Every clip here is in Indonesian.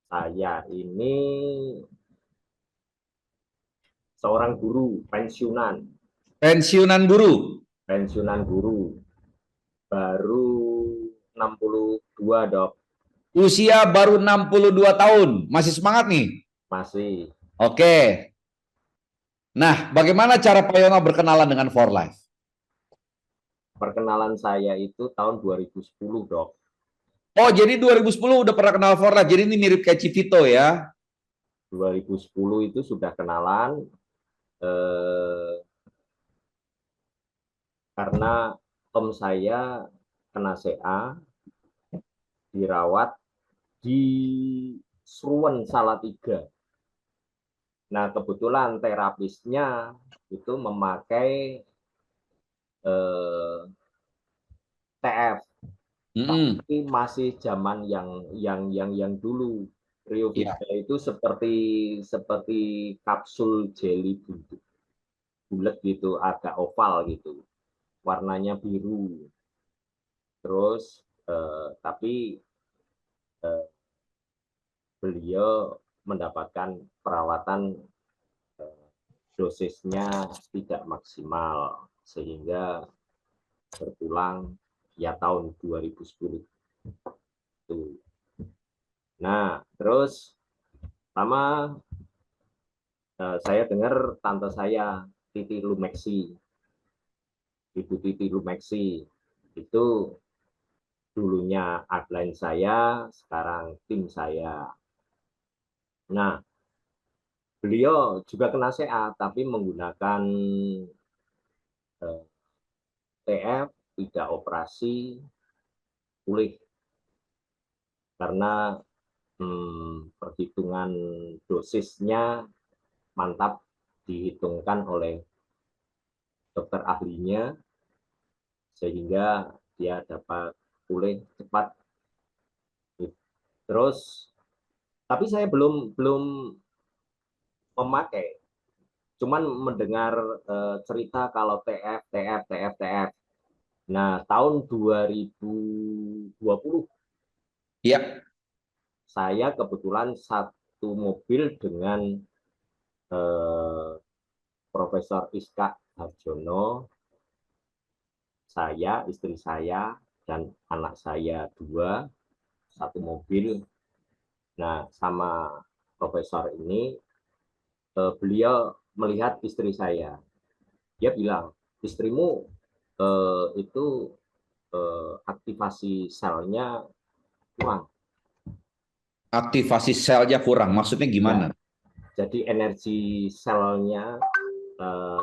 Saya ini seorang guru pensiunan, Pensiunan guru. pensiunan guru baru 62 dok, Usia baru 62 tahun. Masih semangat nih? masih. Oke. Nah, bagaimana cara Pak Yono berkenalan dengan For Life? Perkenalan saya itu tahun 2010 dok. Oh, jadi 2010 udah pernah kenal For Life. Jadi ini mirip kayak Civito ya? 2010 itu sudah kenalan karena om saya kena CA, dirawat di Sruwen Salatiga. Nah, kebetulan terapisnya itu memakai TF, Mm-mm. tapi masih zaman yang dulu. Rio Ya. Vita itu seperti seperti kapsul jelly bulat gitu, agak oval gitu, warnanya biru. Terus tapi eh, beliau mendapatkan perawatan, dosisnya tidak maksimal sehingga berpulang ya tahun 2010 itu. Nah, terus sama saya dengar tante saya Titi Lumeksi, Ibu Titi Lumeksi itu dulunya upline saya, sekarang tim saya. Nah, beliau juga kena CA tapi menggunakan TF, tidak operasi, pulih karena perhitungan dosisnya mantap, dihitungkan oleh dokter ahlinya sehingga dia dapat pulih cepat. Terus tapi saya belum belum memakai, cuman mendengar cerita kalau TF TF TF TF. Nah, tahun 2020 Ya. saya kebetulan satu mobil dengan eh, Profesor Iska Harjono, saya, istri saya, dan anak saya dua, satu mobil. Nah, sama profesor ini, beliau melihat istri saya. Dia bilang, istrimu itu aktivasi selnya kurang. Aktivasi selnya kurang. Maksudnya gimana? Ya, jadi energi selnya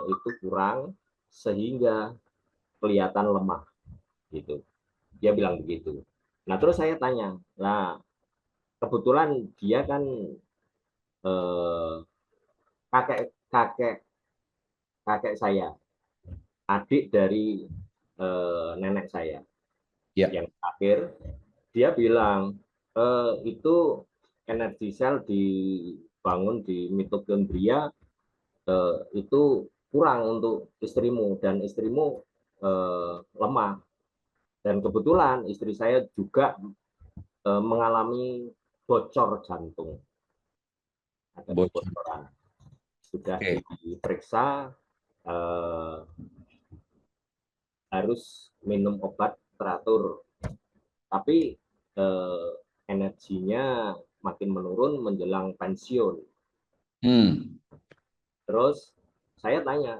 itu kurang sehingga kelihatan lemah gitu. Dia bilang begitu. Nah, terus saya tanya, nah kebetulan dia kan eh, kakek kakek kakek saya, adik dari nenek saya Ya. yang terakhir. Dia bilang itu energi sel dibangun di mitokondria, itu kurang untuk istrimu dan istrimu lemah. Dan kebetulan istri saya juga mengalami bocor jantung, ada Bocor. kebocoran. Sudah Oke. diperiksa, eh, harus minum obat teratur, tapi eh, energinya makin menurun menjelang pensiun. Hmm. Terus saya tanya,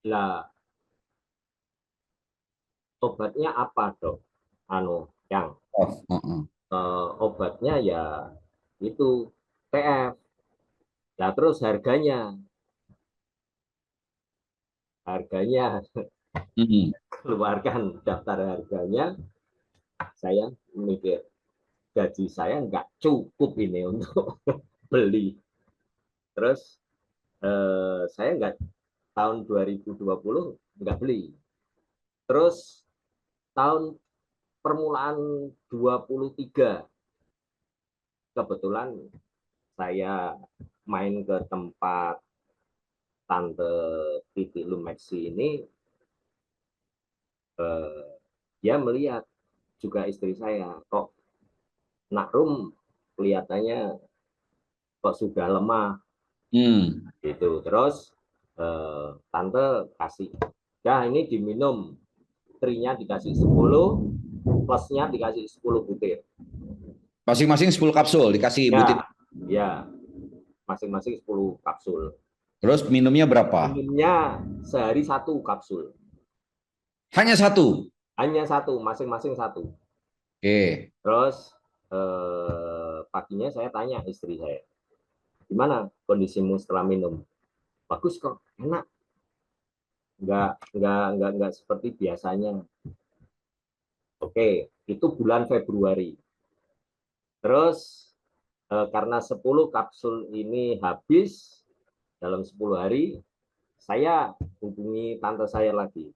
lah obatnya apa dok? Anu, yang Oh, uh-uh. obatnya ya itu TF. Nah terus harganya, harganya Hmm. keluarkan daftar harganya. Saya mikir gaji saya nggak cukup ini untuk beli. Terus saya nggak, tahun 2020 nggak beli. Terus tahun permulaan 23 kebetulan saya main ke tempat tante Titi Lumeksi ini, dia melihat juga istri saya, kok nak rum kelihatannya kok sudah lemah gitu. Terus tante kasih, ya ini diminum, trinya dikasih 10, plusnya dikasih 10 butir. Masing-masing 10 kapsul dikasih butir. Ya, masing-masing 10 kapsul. Terus minumnya berapa? Minumnya sehari 1 kapsul. Hanya 1? Hanya 1, masing-masing 1. Oke. Terus paginya saya tanya istri saya, gimana kondisimu setelah minum? Bagus kok, enak. Enggak seperti biasanya. Oke, itu bulan Februari. Terus karena 10 kapsul ini habis dalam 10 hari, saya hubungi tante saya lagi.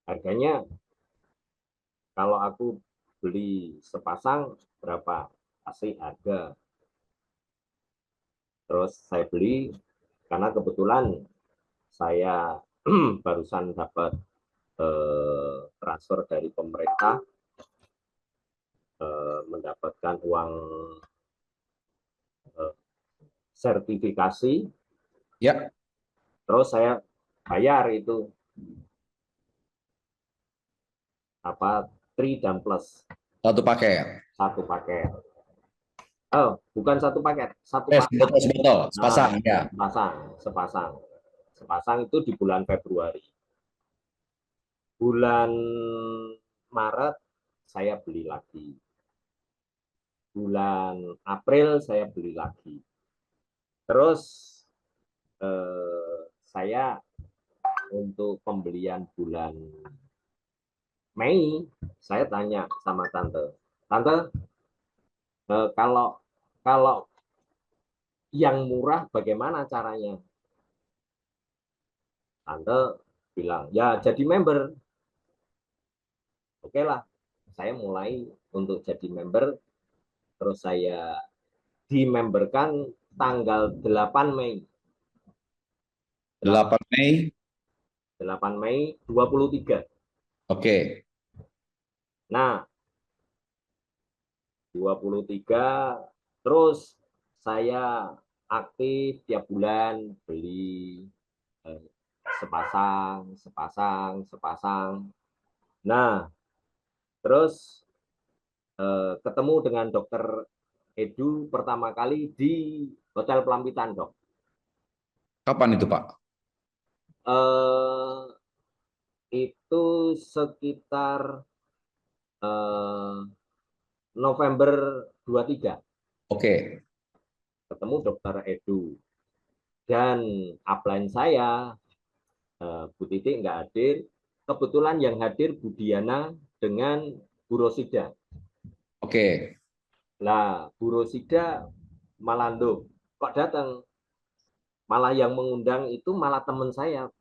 Harganya kalau aku beli sepasang berapa? Kasih harga. Terus saya beli karena kebetulan saya barusan dapat transfer dari pemerintah, mendapatkan uang sertifikasi. Ya. Terus saya bayar itu apa, tri dan plus. Satu paket. Satu paket. Oh, bukan satu paket, satu pasang. Sebotol, sepasang, ya. Sepasang itu di bulan Februari. Bulan Maret saya beli lagi. Bulan April saya beli lagi. Terus saya untuk pembelian bulan Mei, saya tanya sama tante, kalau yang murah bagaimana caranya? Tante bilang, ya jadi member. Oke lah, saya mulai untuk jadi member, terus saya dimemberkan tanggal 8 Mei. 8 Mei. 8 Mei 23. Oke. Nah, 23 terus saya aktif tiap bulan beli sepasang. Nah, terus ketemu dengan dokter Edu pertama kali di Hotel Pelampitan, Dok. Kapan itu, Pak? Itu sekitar November 23. Oke. Ketemu dokter Edu. Dan upline saya, Bu Titik nggak hadir. Kebetulan yang hadir Bu Diana dengan Bu Rosida. Oke. Nah, Bu Rosida malah kok datang? Malah yang mengundang itu malah teman saya,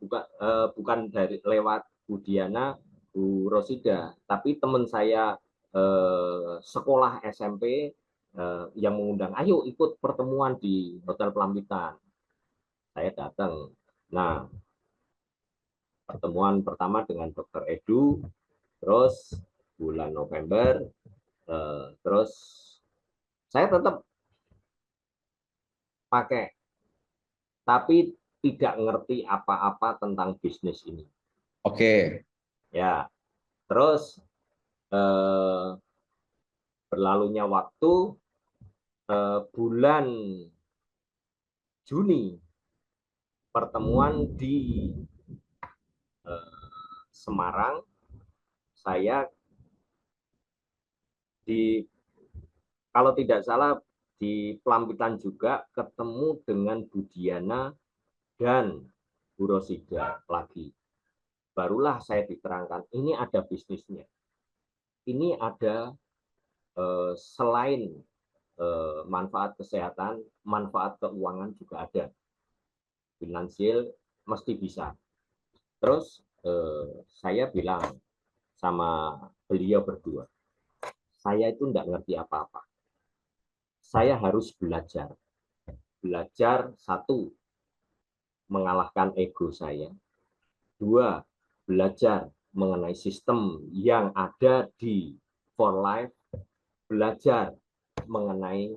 bukan dari lewat Bu Diana, Bu Rosida, tapi teman saya sekolah SMP yang mengundang, ayo ikut pertemuan di Hotel Pelampitan. Saya datang. Nah, pertemuan pertama dengan Dokter Edu, terus bulan November, terus saya tetap pakai, tapi tidak ngerti apa-apa tentang bisnis ini. Oke. Ya, terus berlalunya waktu, bulan Juni pertemuan di Semarang, saya kalau tidak salah di Pelampitan juga ketemu dengan Bu Diana dan Bu Rosida lagi. Barulah saya diterangkan, ini ada bisnisnya. Ini ada selain manfaat kesehatan, manfaat keuangan juga ada. Finansial mesti bisa. Terus saya bilang sama beliau berdua, saya itu enggak ngerti apa-apa. Saya harus belajar. Belajar, satu, mengalahkan ego saya. Dua, belajar mengenai sistem yang ada di For Life. belajar mengenai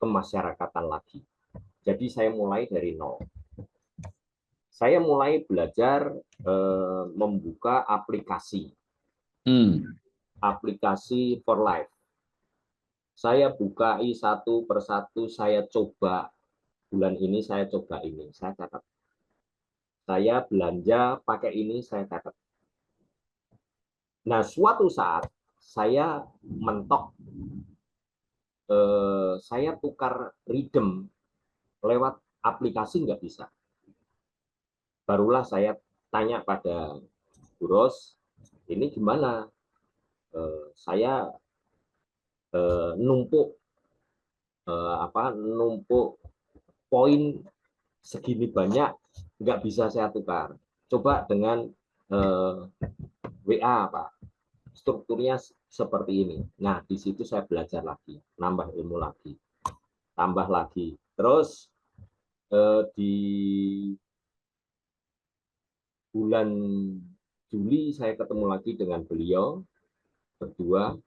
kemasyarakatan lagi. Jadi saya mulai dari nol. Saya mulai belajar membuka aplikasi, aplikasi for life. Saya bukai satu persatu, saya coba bulan ini, saya coba ini, saya catat. Saya belanja pakai ini, saya catat. Nah, suatu saat saya mentok, saya tukar redeem lewat aplikasi nggak bisa. Barulah saya tanya pada Bu Ros, ini gimana? Saya numpuk numpuk poin segini banyak, nggak bisa saya tukar. Coba dengan WA, Pak. Strukturnya seperti ini. Nah, di situ saya belajar lagi, nambah ilmu lagi, tambah lagi. Terus di bulan Juli saya ketemu lagi dengan beliau berdua.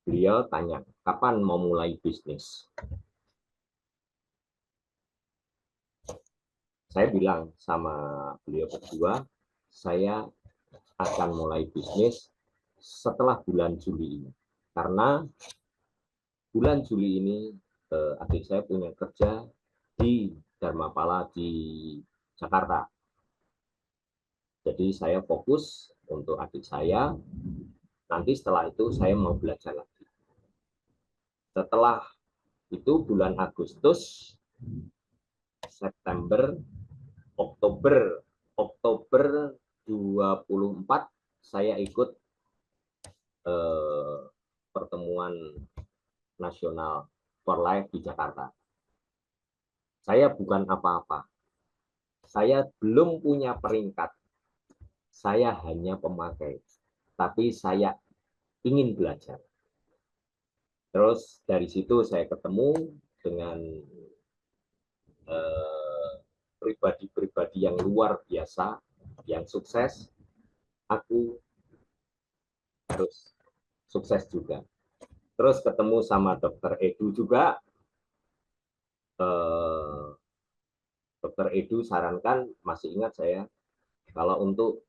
Beliau tanya, kapan mau mulai bisnis? Saya bilang sama beliau berdua, saya akan mulai bisnis setelah bulan Juli ini. Karena bulan Juli ini adik saya punya kerja di Dharmapala di Jakarta. Jadi saya fokus untuk adik saya, nanti setelah itu saya mau belajar lagi. Setelah itu bulan Agustus, September, Oktober 24 saya ikut pertemuan nasional for life di Jakarta. Saya bukan apa-apa. Saya belum punya peringkat. Saya hanya pemakai. Tapi saya ingin belajar. Terus dari situ saya ketemu dengan pribadi-pribadi yang luar biasa, yang sukses. Aku harus sukses juga. Terus ketemu sama Dokter Edu juga. Dokter Edu sarankan, masih ingat saya, kalau untuk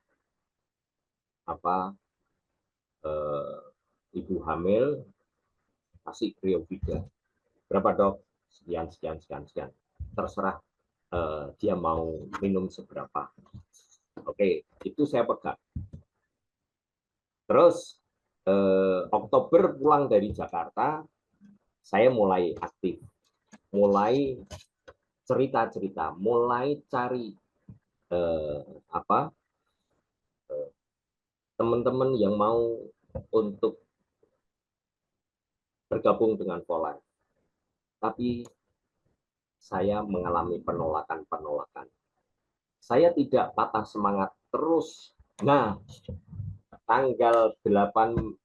ibu hamil kasih Criovida. Berapa, Dok? Sekian, sekian, sekian, sekian. Terserah dia mau minum seberapa. Oke, itu saya pegang. Terus Oktober pulang dari Jakarta, saya mulai aktif, mulai cerita-cerita, mulai cari teman-teman yang mau untuk bergabung dengan Pola. Tapi saya mengalami penolakan-penolakan. Saya tidak patah semangat terus. Nah, tanggal 17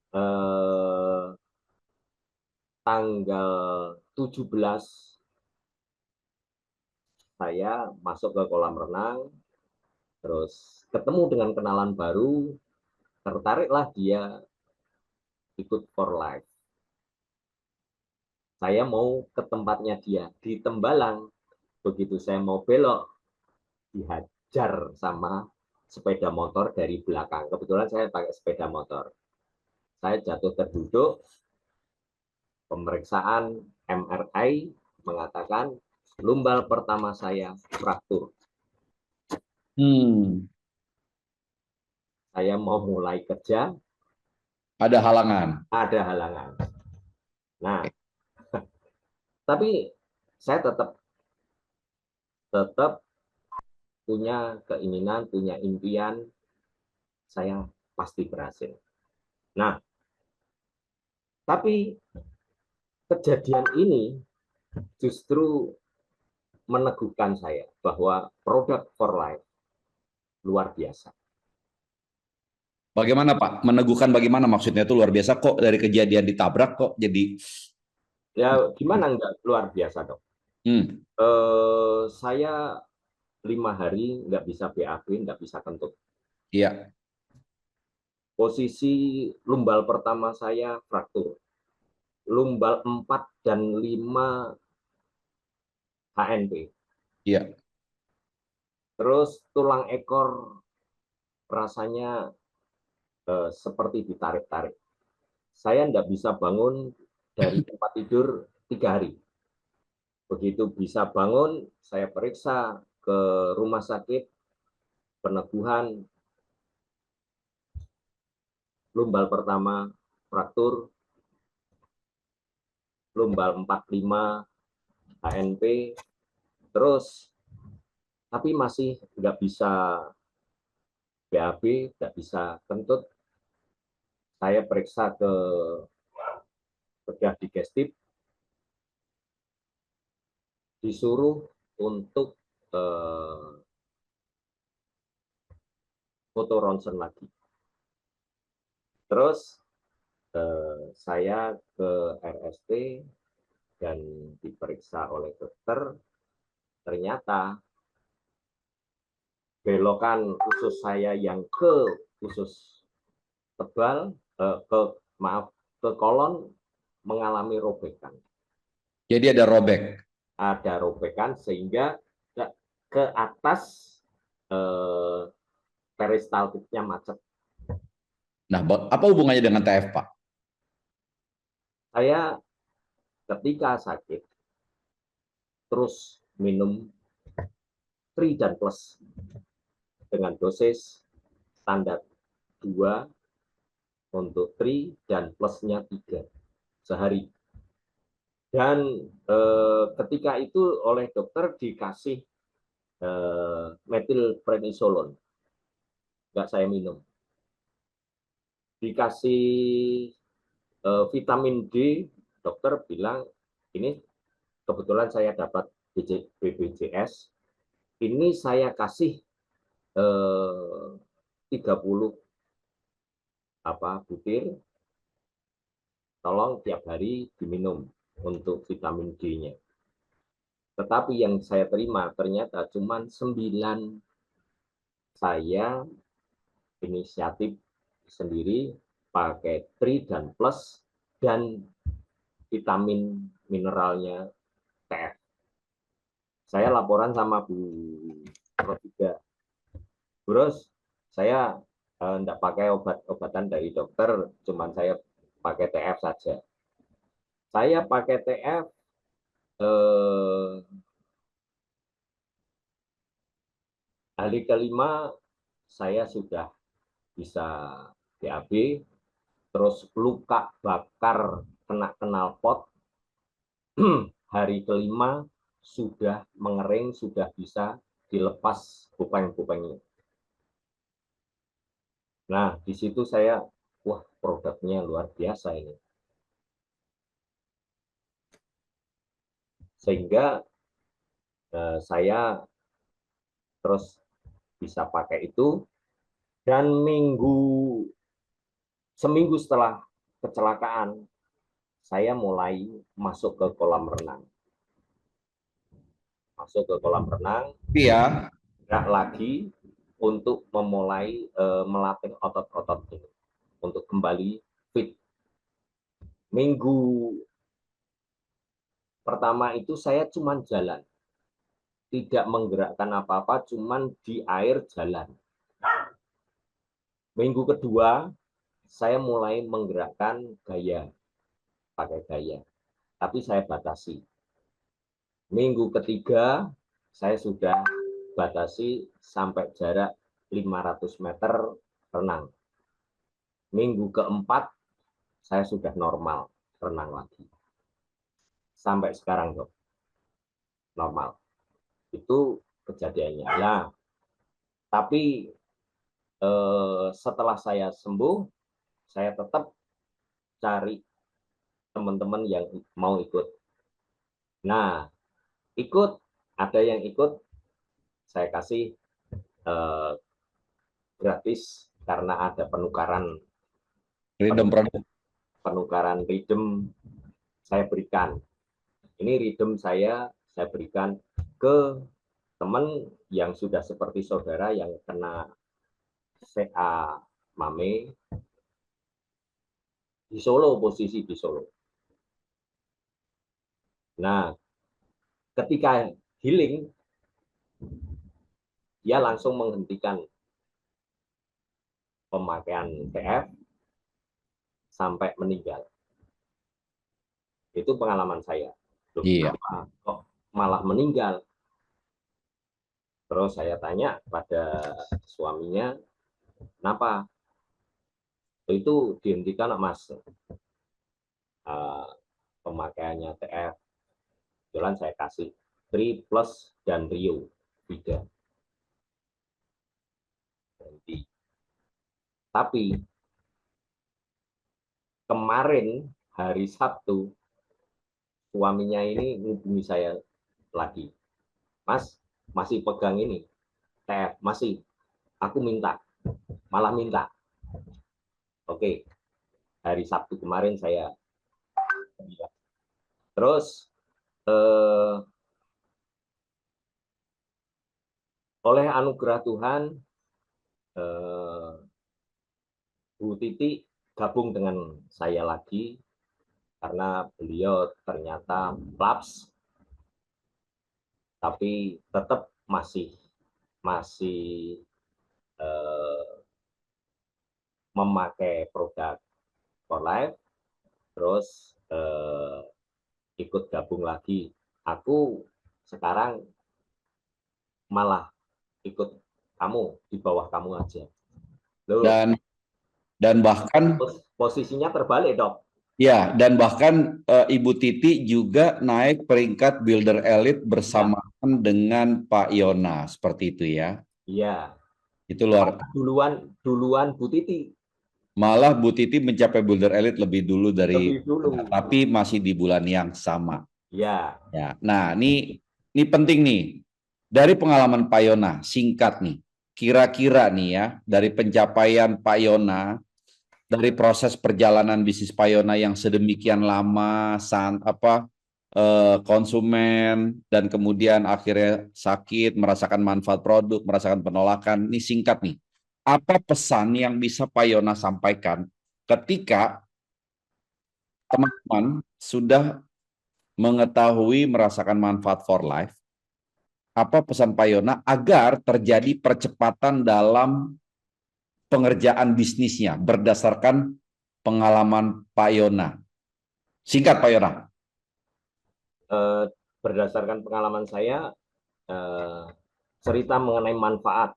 saya masuk ke kolam renang, terus ketemu dengan kenalan baru, tertariklah dia ikut for life. Saya mau ke tempatnya dia di Tembalang. Begitu saya mau belok, dihajar sama sepeda motor dari belakang. Kebetulan saya pakai sepeda motor. Saya jatuh terduduk, pemeriksaan MRI mengatakan lumbal pertama saya fraktur. Saya mau mulai kerja, ada halangan. ada halangan. Nah, tapi saya tetap punya keinginan, punya impian, saya pasti berhasil. Nah, tapi kejadian ini justru meneguhkan saya bahwa produk for life luar biasa. Bagaimana Pak? Meneguhkan bagaimana maksudnya itu luar biasa kok dari kejadian ditabrak kok jadi ya gimana enggak luar biasa, Dok? Saya 5 hari nggak bisa BAB, nggak bisa kentut. Iya. Posisi lumbal pertama saya fraktur. Lumbal 4 dan 5 HNP. Iya. Terus tulang ekor rasanya seperti ditarik-tarik. Saya tidak bisa bangun dari tempat tidur 3 hari. Begitu bisa bangun, saya periksa ke rumah sakit, peneguhan, lumbal pertama fraktur, lumbal 45 HNP, terus tapi masih nggak bisa BAB, nggak bisa kentut. Saya periksa ke bedah digestif, disuruh untuk foto ronsen lagi. Terus saya ke RSP dan diperiksa oleh dokter, ternyata belokan usus saya yang ke usus tebal, ke kolon mengalami robekan. Jadi ada robek. Ada robekan sehingga ke atas peristaltiknya macet. Nah, apa hubungannya dengan TF, Pak? Saya ketika sakit terus minum Tri dan Plus dengan dosis standar 2 untuk Tri dan plusnya 3 sehari. Dan ketika itu oleh dokter dikasih metilprednisolon, nggak saya minum. Dikasih vitamin D, dokter bilang ini kebetulan saya dapat BPJS, ini saya kasih 30 butir, tolong tiap hari diminum untuk vitamin D-nya. Tetapi yang saya terima ternyata cuma 9. Saya inisiatif sendiri pakai Tri dan Plus dan vitamin mineralnya TF. Saya laporan sama Bu Rofida. Terus saya enggak pakai obat-obatan dari dokter, cuman saya pakai TF saja. Saya pakai TF hari kelima saya sudah bisa BAB, terus luka bakar kena knalpot hari kelima sudah mengering, sudah bisa dilepas kupeng-kupengnya. Nah, di situ saya, wah produknya luar biasa ini. Sehingga saya terus bisa pakai itu, dan seminggu setelah kecelakaan, saya mulai masuk ke kolam renang. Masuk ke kolam renang, Iya. gerak lagi untuk memulai melatih otot-otot ini, untuk kembali fit. Minggu pertama itu saya cuma jalan, tidak menggerakkan apa-apa, cuma di air jalan. Minggu kedua, saya mulai menggerakkan gaya, pakai gaya, tapi saya batasi. Minggu ketiga, saya sudah batasi sampai jarak 500 meter renang. Minggu keempat, saya sudah normal renang lagi. Sampai sekarang, dok, normal. Itu kejadiannya. Nah, tapi setelah saya sembuh, saya tetap cari teman-teman yang mau ikut. Nah, ada yang ikut, saya kasih gratis karena ada penukaran redeem, saya berikan. Ini redeem saya berikan ke teman yang sudah seperti saudara yang kena CA Mame di Solo, posisi di Solo. Nah, ketika healing, dia langsung menghentikan pemakaian TF sampai meninggal. Itu pengalaman saya. Loh, Iya. kenapa kok malah meninggal? Terus saya tanya pada suaminya, kenapa? Itu dihentikan Mas, pemakaiannya TF. Kebetulan saya kasih Tri Plus dan Rio Vida. Tapi kemarin hari Sabtu suaminya ini menghubungi saya lagi, Mas masih pegang ini TF, masih, aku minta, malah minta. Oke, hari Sabtu kemarin saya bilang. Terus oleh anugerah Tuhan, Bu Titi gabung dengan saya lagi karena beliau ternyata laps, tapi tetap masih memakai produk For Life, terus ikut gabung lagi. Aku sekarang malah ikut kamu, di bawah kamu aja. Loh, Dan bahkan posisinya terbalik, Dok. ya, dan bahkan Ibu Titi juga naik peringkat Builder Elite bersamaan dengan Pak Yona, seperti itu ya. Iya. Itu luar. Duluan Bu Titi. Malah Bu Titi mencapai Builder Elite lebih dulu dari, Lebih dulu. tapi masih di bulan yang sama. Iya. Ya. Nah, ini penting nih. Dari pengalaman Pak Yona, singkat nih. Kira-kira nih ya, dari pencapaian Pak Yona, dari proses perjalanan bisnis Pak Yona yang sedemikian lama, konsumen, dan kemudian akhirnya sakit, merasakan manfaat produk, merasakan penolakan. Ini singkat nih. Apa pesan yang bisa Pak Yona sampaikan ketika teman-teman sudah mengetahui merasakan manfaat for life? Apa pesan Pak Yona agar terjadi percepatan dalam pengerjaan bisnisnya berdasarkan pengalaman Pak Yona? Singkat Pak Yona. Berdasarkan pengalaman saya, cerita mengenai manfaat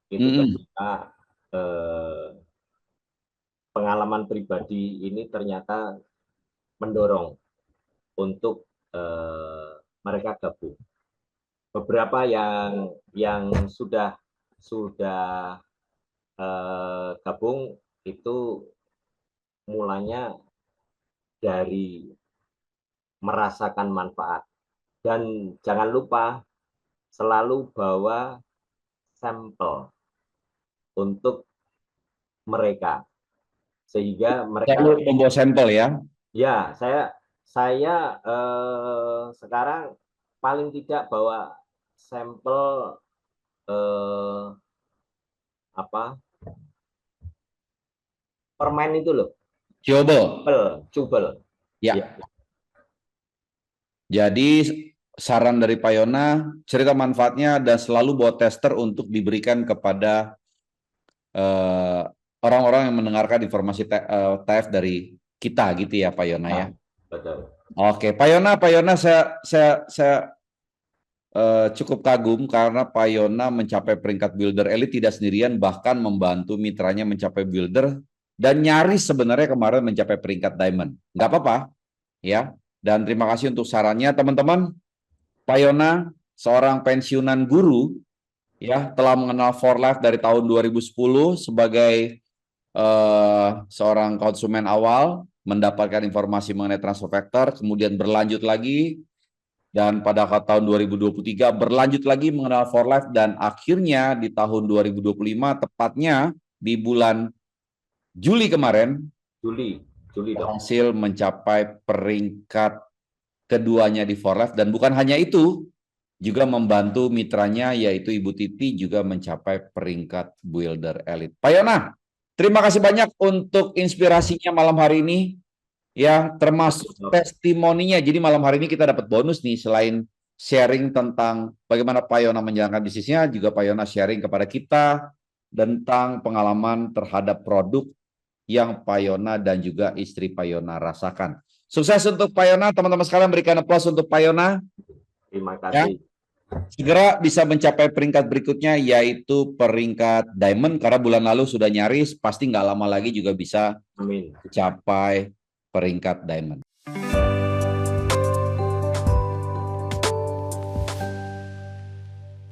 itu ternyata pengalaman pribadi ini ternyata mendorong untuk mereka gabung. Beberapa yang sudah gabung itu mulanya dari merasakan manfaat, dan jangan lupa selalu bawa sampel untuk mereka sehingga mereka membawa sampel ya. Ya, saya sekarang paling tidak bawa sampel permen itu loh. Cubel. Ya. Ya. Jadi saran dari Pak Yona, cerita manfaatnya dan selalu bawa tester untuk diberikan kepada orang-orang yang mendengarkan informasi TF dari kita gitu ya Pak Yona ya. Betul. Oke, Pak Yona saya cukup kagum karena Pak Yona mencapai peringkat Builder Elite tidak sendirian, bahkan membantu mitranya mencapai Builder dan nyaris sebenarnya kemarin mencapai peringkat Diamond. Nggak apa-apa ya. Dan terima kasih untuk sarannya teman-teman. Pak Yona seorang pensiunan guru ya, telah mengenal For Life dari tahun 2010 sebagai seorang konsumen awal, mendapatkan informasi mengenai transfer factor, kemudian berlanjut lagi, dan pada tahun 2023 berlanjut lagi mengenal For Life, dan akhirnya di tahun 2025, tepatnya di bulan Juli kemarin, berhasil mencapai peringkat keduanya di For Life, dan bukan hanya itu, juga membantu mitranya yaitu Ibu Titi juga mencapai peringkat Builder Elite. Pak Yona, Terima kasih banyak untuk inspirasinya malam hari ini, ya, termasuk testimoninya. Jadi malam hari ini kita dapat bonus nih, selain sharing tentang bagaimana Pak Yona menjalankan bisnisnya, juga Pak Yona sharing kepada kita tentang pengalaman terhadap produk yang Pak Yona dan juga istri Pak Yona rasakan. Sukses untuk Pak Yona, teman-teman sekalian, berikan aplaus untuk Pak Yona. Terima Ya. kasih. Segera bisa mencapai peringkat berikutnya, yaitu peringkat diamond, karena bulan lalu sudah nyaris, pasti nggak lama lagi juga bisa Amin. mencapai peringkat diamond.